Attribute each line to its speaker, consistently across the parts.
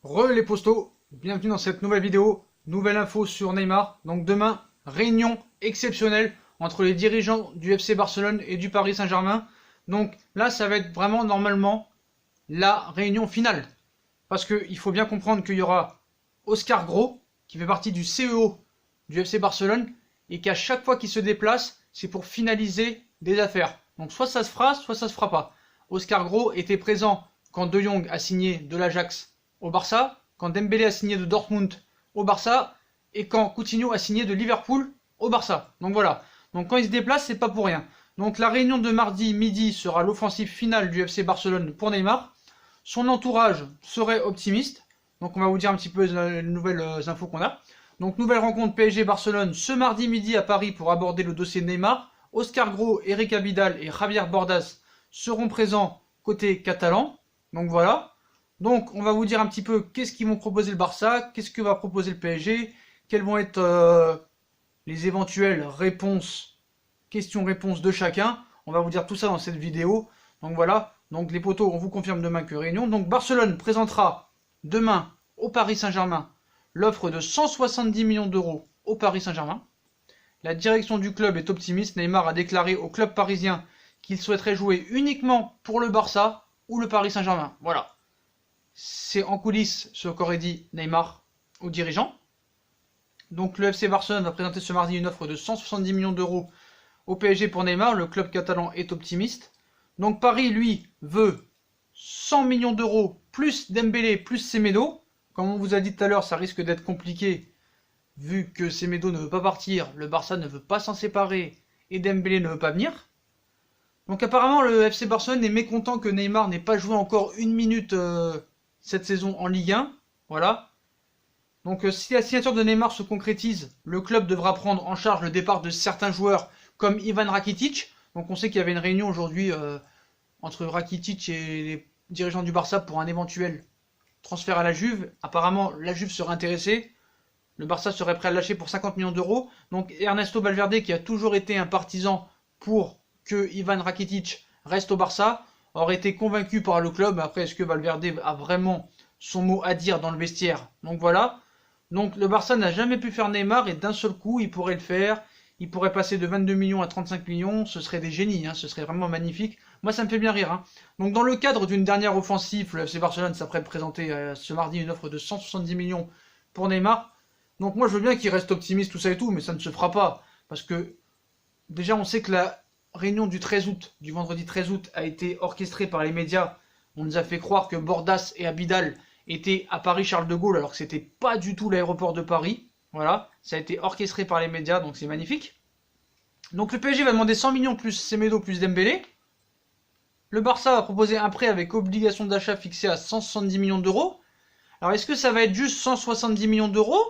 Speaker 1: Re les postos, bienvenue dans cette nouvelle vidéo, nouvelle info sur Neymar. Donc demain, réunion exceptionnelle entre les dirigeants du FC Barcelone et du Paris Saint-Germain. Donc là, ça va être vraiment normalement la réunion finale. Parce qu'il faut bien comprendre qu'il y aura Oscar Gros, qui fait partie du CEO du FC Barcelone, et qu'à chaque fois qu'il se déplace, c'est pour finaliser des affaires. Donc soit ça se fera, soit ça se fera pas. Oscar Gros était présent quand De Jong a signé de l'Ajax au Barça, quand Dembélé a signé de Dortmund au Barça, et quand Coutinho a signé de Liverpool au Barça. Donc voilà. Donc quand il se déplace, c'est pas pour rien. Donc la réunion de mardi midi sera l'offensive finale du FC Barcelone pour Neymar. Son entourage serait optimiste. Donc on va vous dire un petit peu les nouvelles infos qu'on a. Donc nouvelle rencontre PSG-Barcelone ce mardi midi à Paris pour aborder le dossier de Neymar. Oscar Gros, Eric Abidal et Javier Bordas seront présents côté catalan. Donc voilà. Donc on va vous dire un petit peu qu'est-ce qu'ils vont proposer le Barça, qu'est-ce que va proposer le PSG, quelles vont être les éventuelles réponses, questions-réponses de chacun. On va vous dire tout ça dans cette vidéo. Donc voilà, donc les potos, on vous confirme demain que réunion. Donc Barcelone présentera demain au Paris Saint-Germain l'offre de 170 millions d'euros au Paris Saint-Germain. La direction du club est optimiste. Neymar a déclaré au club parisien qu'il souhaiterait jouer uniquement pour le Barça ou le Paris Saint-Germain. Voilà. C'est en coulisses ce qu'aurait dit Neymar aux dirigeants. Donc le FC Barcelone va présenter ce mardi une offre de 170 millions d'euros au PSG pour Neymar. Le club catalan est optimiste. Donc Paris, lui, veut 100 millions d'euros plus Dembélé plus Semedo. Comme on vous a dit tout à l'heure, ça risque d'être compliqué vu que Semedo ne veut pas partir, le Barça ne veut pas s'en séparer et Dembélé ne veut pas venir. Donc apparemment le FC Barcelone est mécontent que Neymar n'ait pas joué encore une minute cette saison en Ligue 1. Voilà. Donc si la signature de Neymar se concrétise, le club devra prendre en charge le départ de certains joueurs comme Ivan Rakitic. Donc on sait qu'il y avait une réunion aujourd'hui entre Rakitic et les dirigeants du Barça pour un éventuel transfert à la Juve. Apparemment la Juve serait intéressée. Le Barça serait prêt à le lâcher pour 50 millions d'euros. Donc Ernesto Valverde, qui a toujours été un partisan pour que Ivan Rakitic reste au Barça, aurait été convaincu par le club. Après, est-ce que Valverde a vraiment son mot à dire dans le vestiaire? Donc voilà. Donc le Barça n'a jamais pu faire Neymar et d'un seul coup, il pourrait le faire. Il pourrait passer de 22 millions à 35 millions. Ce serait des génies, hein. Ce serait vraiment magnifique. Moi, ça me fait bien rire, hein. Donc dans le cadre d'une dernière offensive, le FC Barcelone s'apprête à présenter ce mardi une offre de 170 millions pour Neymar. Donc moi, je veux bien qu'il reste optimiste, tout ça et tout, mais ça ne se fera pas. Parce que déjà, on sait que la réunion du 13 août, du vendredi 13 août, a été orchestrée par les médias. On nous a fait croire que Bordas et Abidal étaient à Paris-Charles de Gaulle, alors que c'était pas du tout l'aéroport de Paris. Voilà, ça a été orchestré par les médias, donc c'est magnifique. Donc le PSG va demander 100 millions plus Semedo plus Dembélé. Le Barça va proposer un prêt avec obligation d'achat fixée à 170 millions d'euros. Alors est-ce que ça va être juste 170 millions d'euros?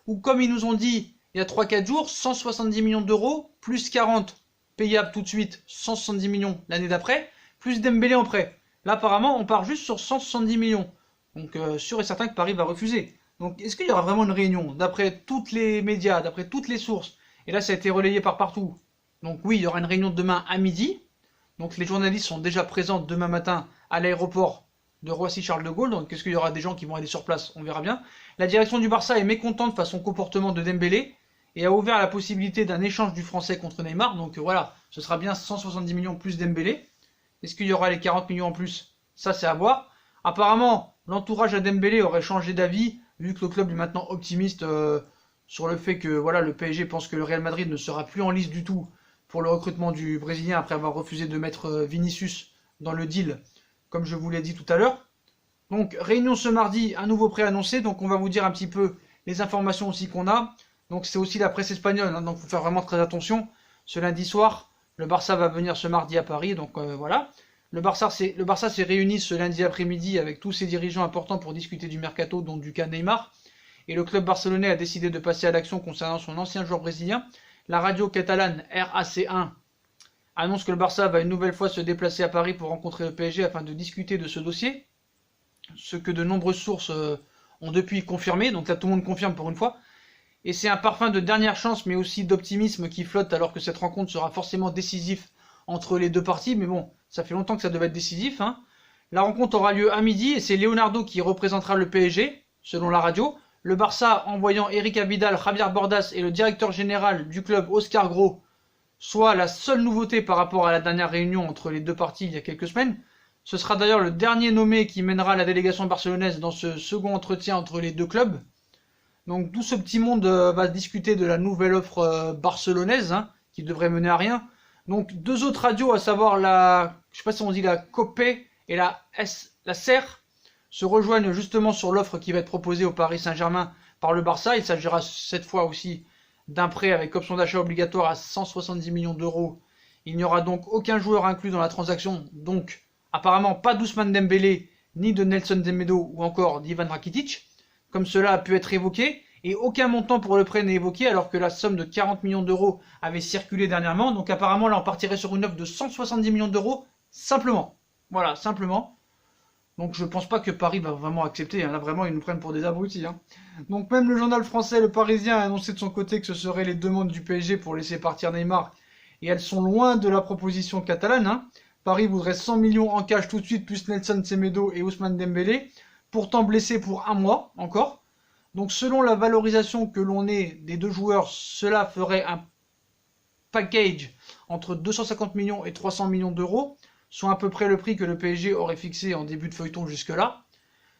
Speaker 1: Ou comme ils nous ont dit il y a 3-4 jours, 170 millions d'euros, plus 40 payables tout de suite, 170 millions l'année d'après, plus Dembélé en prêt. Là apparemment on part juste sur 170 millions. Donc sûr et certain que Paris va refuser. Donc est-ce qu'il y aura vraiment une réunion? D'après tous les médias, d'après toutes les sources, et là ça a été relayé par partout. Donc oui, il y aura une réunion demain à midi. Donc les journalistes sont déjà présents demain matin à l'aéroport de Roissy-Charles de Gaulle. Donc est-ce qu'il y aura des gens qui vont aller sur place? On verra bien. La direction du Barça est mécontente face au comportement de Dembélé et a ouvert la possibilité d'un échange du français contre Neymar. Donc voilà, ce sera bien 170 millions plus Dembélé. Est-ce qu'il y aura les 40 millions en plus? Ça c'est à voir. Apparemment, l'entourage à Dembélé aurait changé d'avis vu que le club est maintenant optimiste sur le fait que voilà, le PSG pense que le Real Madrid ne sera plus en lice du tout pour le recrutement du Brésilien après avoir refusé de mettre Vinicius dans le deal, comme je vous l'ai dit tout à l'heure. Donc réunion ce mardi, un nouveau prêt annoncé, donc on va vous dire un petit peu les informations aussi qu'on a. Donc c'est aussi la presse espagnole, hein, donc il faut faire vraiment très attention. Ce lundi soir, le Barça va venir ce mardi à Paris, donc voilà. Le Barça s'est réuni ce lundi après-midi avec tous ses dirigeants importants pour discuter du mercato, dont du cas Neymar. Et le club barcelonais a décidé de passer à l'action concernant son ancien joueur brésilien. La radio catalane RAC1 annonce que le Barça va une nouvelle fois se déplacer à Paris pour rencontrer le PSG afin de discuter de ce dossier. Ce que de nombreuses sources ont depuis confirmé, donc là tout le monde confirme pour une fois. Et c'est un parfum de dernière chance mais aussi d'optimisme qui flotte alors que cette rencontre sera forcément décisive entre les deux parties. Mais bon, ça fait longtemps que ça devait être décisif, hein. La rencontre aura lieu à midi et c'est Leonardo qui représentera le PSG, selon la radio. Le Barça envoyant Eric Abidal, Javier Bordas et le directeur général du club Oscar Gros, soit la seule nouveauté par rapport à la dernière réunion entre les deux parties il y a quelques semaines. Ce sera d'ailleurs le dernier nommé qui mènera la délégation barcelonaise dans ce second entretien entre les deux clubs. Donc tout ce petit monde va discuter de la nouvelle offre barcelonaise, hein, qui devrait mener à rien. Donc deux autres radios, à savoir je sais pas si on dit la COPE et la SER, se rejoignent justement sur l'offre qui va être proposée au Paris Saint-Germain par le Barça. Il s'agira cette fois aussi d'un prêt avec option d'achat obligatoire à 170 millions d'euros. Il n'y aura donc aucun joueur inclus dans la transaction, donc apparemment pas d'Ousmane Dembélé, ni de Nelson Semedo ou encore d'Ivan Rakitic, comme cela a pu être évoqué, et aucun montant pour le prêt n'est évoqué alors que la somme de 40 millions d'euros avait circulé dernièrement. Donc apparemment là on partirait sur une offre de 170 millions d'euros simplement. Voilà, simplement. Donc je pense pas que Paris va vraiment accepter, hein. Là vraiment ils nous prennent pour des abrutis, hein. Donc même le journal français Le Parisien a annoncé de son côté que ce seraient les demandes du PSG pour laisser partir Neymar, et elles sont loin de la proposition catalane, hein. Paris voudrait 100 millions en cash tout de suite, plus Nelson Semedo et Ousmane Dembélé, pourtant blessé pour un mois encore. Donc selon la valorisation que l'on ait des deux joueurs, cela ferait un package entre 250 millions et 300 millions d'euros, soit à peu près le prix que le PSG aurait fixé en début de feuilleton jusque-là.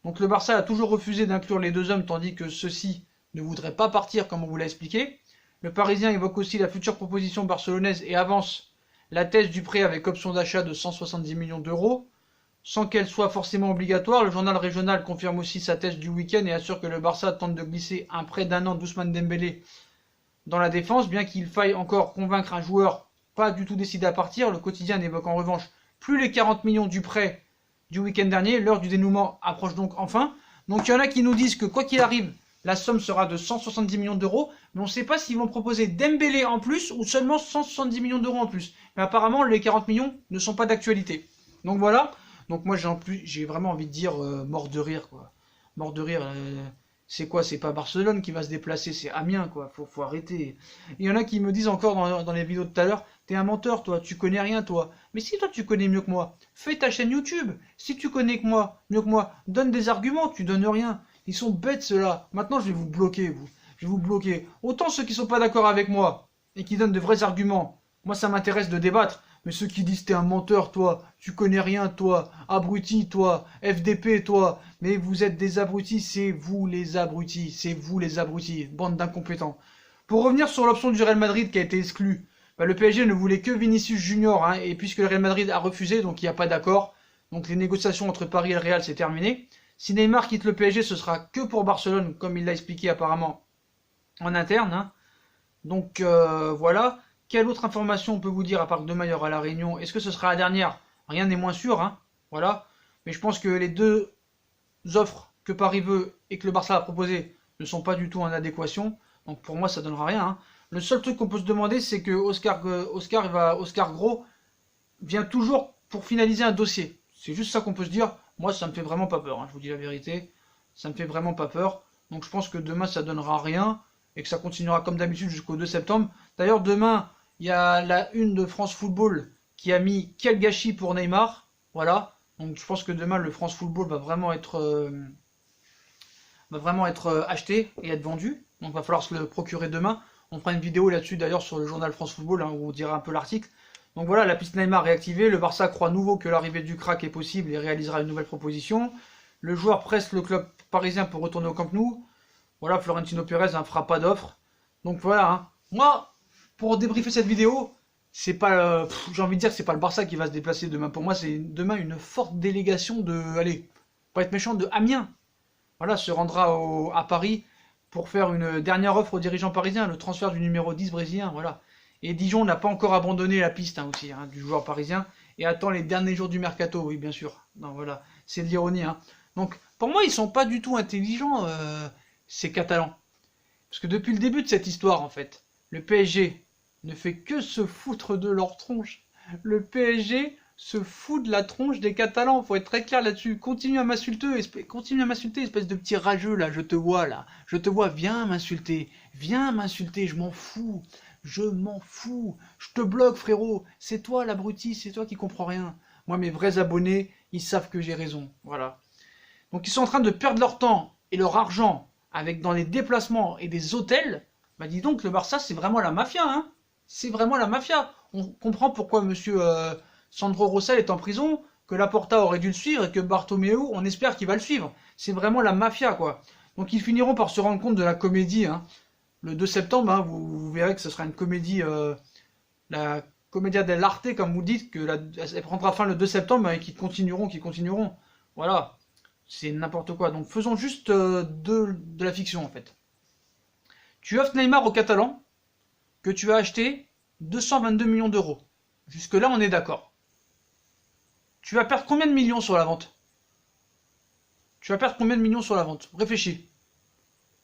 Speaker 1: Donc le Barça a toujours refusé d'inclure les deux hommes, tandis que ceux-ci ne voudraient pas partir comme on vous l'a expliqué. Le Parisien évoque aussi la future proposition barcelonaise et avance la thèse du prêt avec option d'achat de 170 millions d'euros. Sans qu'elle soit forcément obligatoire, le journal régional confirme aussi sa thèse du week-end et assure que le Barça tente de glisser un prêt d'un an d'Ousmane Dembélé dans la défense, bien qu'il faille encore convaincre un joueur pas du tout décidé à partir. Le quotidien n'évoque en revanche plus les 40 millions du prêt du week-end dernier. L'heure du dénouement approche donc enfin. Donc il y en a qui nous disent que quoi qu'il arrive, la somme sera de 170 millions d'euros, mais on ne sait pas s'ils vont proposer Dembélé en plus ou seulement 170 millions d'euros en plus. Mais apparemment, les 40 millions ne sont pas d'actualité. Donc voilà. Donc moi, j'ai vraiment envie de dire mort de rire, quoi. Mort de rire. C'est quoi? C'est pas Barcelone qui va se déplacer, c'est Amiens, quoi. Faut arrêter. Il y en a qui me disent encore dans les vidéos de tout à l'heure, t'es un menteur, toi, tu connais rien, toi. Mais si toi tu connais mieux que moi, fais ta chaîne YouTube. Si tu connais mieux que moi, donne des arguments, tu donnes rien. Ils sont bêtes ceux-là. Maintenant je vais vous bloquer, vous. Je vais vous bloquer. Autant ceux qui sont pas d'accord avec moi et qui donnent de vrais arguments. Moi ça m'intéresse de débattre. Mais ceux qui disent t'es un menteur, toi, tu connais rien, toi, abruti, toi, FDP, toi, mais vous êtes des abrutis, c'est vous les abrutis, bande d'incompétents. Pour revenir sur l'option du Real Madrid qui a été exclue, le PSG ne voulait que Vinicius Junior, hein, et puisque le Real Madrid a refusé, donc il n'y a pas d'accord, donc les négociations entre Paris et le Real c'est terminé. Si Neymar quitte le PSG, ce sera que pour Barcelone, comme il l'a expliqué apparemment en interne, hein. Donc voilà. Quelle autre information on peut vous dire à part que demain il y aura la réunion? Est-ce que ce sera la dernière? Rien n'est moins sûr, hein. Voilà. Mais je pense que les deux offres que Paris veut et que le Barça a proposées ne sont pas du tout en adéquation. Donc pour moi ça donnera rien, hein. Le seul truc qu'on peut se demander, c'est que Oscar Gros vient toujours pour finaliser un dossier. C'est juste ça qu'on peut se dire. Moi ça me fait vraiment pas peur, hein. Je vous dis la vérité. Ça me fait vraiment pas peur. Donc je pense que demain ça donnera rien et que ça continuera comme d'habitude jusqu'au 2 septembre. D'ailleurs demain, il y a la une de France Football qui a mis quel gâchis pour Neymar. Voilà. Donc je pense que demain le France Football va vraiment être acheté et être vendu. Donc il va falloir se le procurer demain. On fera une vidéo là-dessus d'ailleurs sur le journal France Football, hein, où on dira un peu l'article. Donc voilà, la piste Neymar réactivée. Le Barça croit nouveau que l'arrivée du crack est possible et réalisera une nouvelle proposition. Le joueur presse le club parisien pour retourner au Camp Nou. Voilà, Florentino Pérez ne fera pas d'offre. Donc voilà, hein. Moi, pour débriefer cette vidéo, c'est pas, j'ai envie de dire que c'est pas le Barça qui va se déplacer demain. Pour moi, c'est demain une forte délégation de, allez, pas être méchant, de Amiens. Voilà, se rendra à Paris pour faire une dernière offre aux dirigeants parisiens, le transfert du numéro 10 brésilien, voilà. Et Dijon n'a pas encore abandonné la piste, hein, aussi, hein, du joueur parisien et attend les derniers jours du mercato, oui bien sûr. Non, voilà, c'est de l'ironie, hein. Donc pour moi, ils sont pas du tout intelligents, ces Catalans. Parce que depuis le début de cette histoire, en fait, le PSG ne fait que se foutre de leur tronche. Le PSG se fout de la tronche des Catalans, faut être très clair là-dessus. Continue à m'insulter, espèce de petit rageux là, je te vois, viens m'insulter, je m'en fous, je te bloque frérot, c'est toi l'abruti, c'est toi qui comprends rien. Moi mes vrais abonnés, ils savent que j'ai raison. Voilà. Donc ils sont en train de perdre leur temps et leur argent dans les déplacements et des hôtels. Bah dis donc, le Barça, c'est vraiment la mafia, hein. C'est vraiment la mafia. On comprend pourquoi monsieur Sandro Rosell est en prison, que Laporta aurait dû le suivre et que Bartomeu, on espère qu'il va le suivre. C'est vraiment la mafia, quoi. Donc ils finiront par se rendre compte de la comédie, hein. Le 2 septembre, hein, vous verrez que ce sera une comédie, la Commedia dell'arte, comme vous dites, elle prendra fin le 2 septembre et qu'ils continueront. Voilà. C'est n'importe quoi. Donc faisons juste de la fiction, en fait. Tu offres Neymar au Catalan, que tu as acheté 222 millions d'euros. Jusque-là, on est d'accord. Tu vas perdre combien de millions sur la vente? Réfléchis.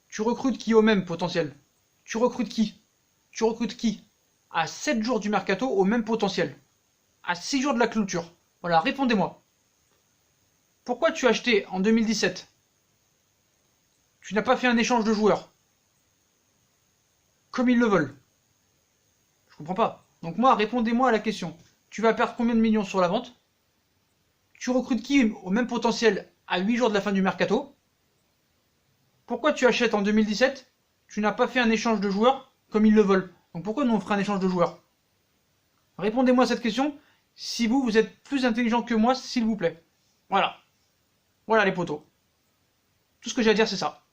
Speaker 1: Tu recrutes qui au même potentiel? Tu recrutes qui à 7 jours du mercato au même potentiel? À 6 jours de la clôture? Voilà, répondez-moi. Pourquoi tu as acheté en 2017? Tu n'as pas fait un échange de joueurs comme ils le veulent. Je comprends pas. Donc moi, répondez-moi à la question. Tu vas perdre combien de millions sur la vente? Tu recrutes qui au même potentiel à 8 jours de la fin du mercato? Pourquoi tu achètes en 2017? Tu n'as pas fait un échange de joueurs comme ils le veulent. Donc pourquoi nous on ferait un échange de joueurs? Répondez-moi à cette question. Si vous êtes plus intelligent que moi, s'il vous plaît. Voilà. Voilà les potos. Tout ce que j'ai à dire, c'est ça.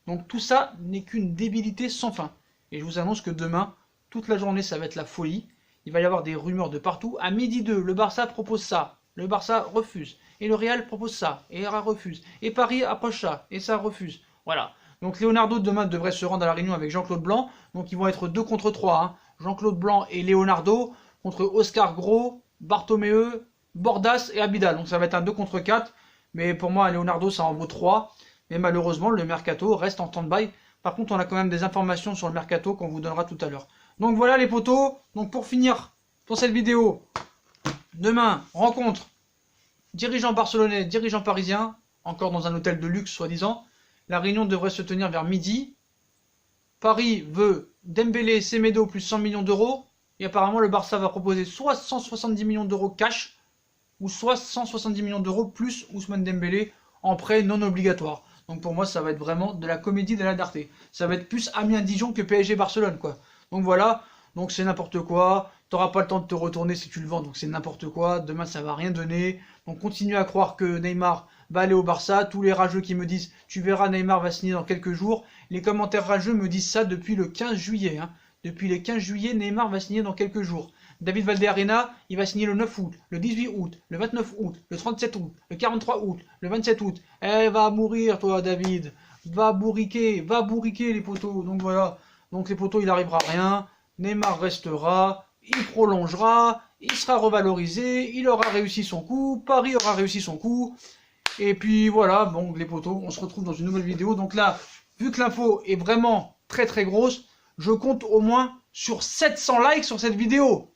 Speaker 1: Donc tout ça n'est qu'une débilité sans fin. Et je vous annonce que demain, toute la journée, ça va être la folie. Il va y avoir des rumeurs de partout. À midi 2, le Barça propose ça. Le Barça refuse. Et le Real propose ça. Et RA refuse. Et Paris approche ça. Et ça refuse. Voilà. Donc Leonardo demain devrait se rendre à la réunion avec Jean-Claude Blanc. Donc ils vont être 2 contre 3. Hein. Jean-Claude Blanc et Leonardo contre Oscar Gros, Bartomeu, Bordas et Abidal. Donc ça va être un 2 contre 4. Mais pour moi, Leonardo, ça en vaut 3. Mais malheureusement, le mercato reste en stand-by. Par contre, on a quand même des informations sur le mercato qu'on vous donnera tout à l'heure. Donc voilà les potos. Donc pour finir pour cette vidéo, demain, rencontre dirigeant barcelonais, dirigeant parisien, encore dans un hôtel de luxe soi-disant. La réunion devrait se tenir vers midi. Paris veut Dembélé, Semedo plus 100 millions d'euros. Et apparemment le Barça va proposer soit 170 millions d'euros cash, ou soit 170 millions d'euros plus Ousmane Dembélé en prêt non obligatoire. Donc pour moi, ça va être vraiment de la comédie de la darté. Ça va être plus Amiens-Dijon que PSG-Barcelone, quoi. Donc voilà, donc c'est n'importe quoi. T'auras pas le temps de te retourner si tu le vends, donc c'est n'importe quoi. Demain, ça va rien donner. Donc continue à croire que Neymar va aller au Barça. Tous les rageux qui me disent, tu verras, Neymar va signer dans quelques jours. Les commentaires rageux me disent ça depuis le 15 juillet. Hein. Depuis le 15 juillet, Neymar va signer dans quelques jours. David Valdearena, il va signer le 9 août, le 18 août, le 29 août, le 37 août, le 43 août, le 27 août. Eh, va mourir toi David, va bourriquer les poteaux. Donc voilà, donc les poteaux il arrivera rien, Neymar restera, il prolongera, il sera revalorisé, il aura réussi son coup, Paris aura réussi son coup. Et puis voilà, bon les poteaux, on se retrouve dans une nouvelle vidéo. Donc là, vu que l'info est vraiment très très grosse, je compte au moins sur 700 likes sur cette vidéo.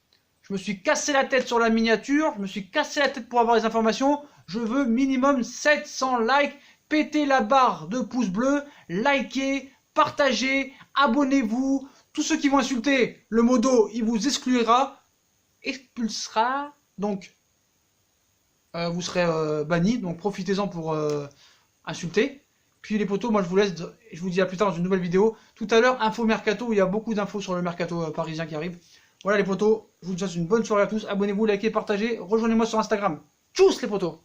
Speaker 1: Je me suis cassé la tête sur la miniature, je me suis cassé la tête pour avoir les informations. Je veux minimum 700 likes. Pétez la barre de pouces bleus, likez, partagez, abonnez-vous. Tous ceux qui vont insulter le modo, il vous expulsera. Donc, vous serez banni. Donc, profitez-en pour insulter. Puis les potos, moi je vous laisse. Je vous dis à plus tard dans une nouvelle vidéo. Tout à l'heure, info mercato. Il y a beaucoup d'infos sur le mercato parisien qui arrive. Voilà les potos, je vous souhaite une bonne soirée à tous. Abonnez-vous, likez, partagez. Rejoignez-moi sur Instagram. Tchuss les potos!